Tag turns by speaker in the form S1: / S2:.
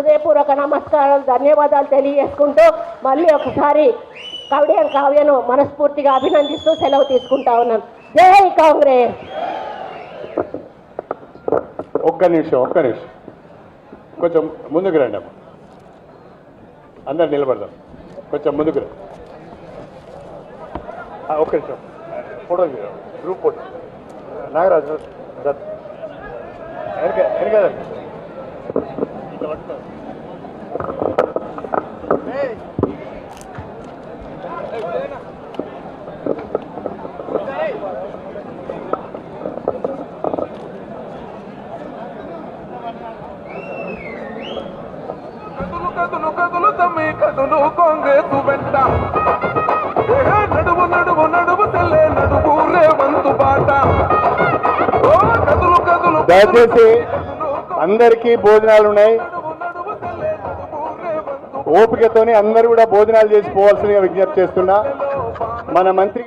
S1: హృదయపూర్వక నమస్కారాలు, ధన్యవాదాలు తెలియజేసుకుంటూ మళ్ళీ ఒకసారి కవడియం కావ్యను మనస్ఫూర్తిగా అభినందిస్తూ సెలవు తీసుకుంటా ఉన్నాను. జై కాంగ్రెస్.
S2: ఒక్క నిమిషం కొంచెం ముందుకు రండి అమ్మ, అందరు నిలబడదాం, కొంచెం ముందుకు రండి. ఒక్క నిమిషం ఫోటో గ్రూప్ ఫోటో. నాగరాజు వెనక
S3: కదులు తమ్మి కదులు కాంగ్రెస్ వెంట నడువు నడువు నడువు తెల్లే నడువు రేవంతు బాట. కదులు
S2: దయచేసి అందరికీ భోజనాలు ఉన్నాయి, ఓపికతోనే అందరూ కూడా భోజనాలు చేసి పోవాల్సిందిగా విజ్ఞప్తి చేస్తున్నా. మన మంత్రి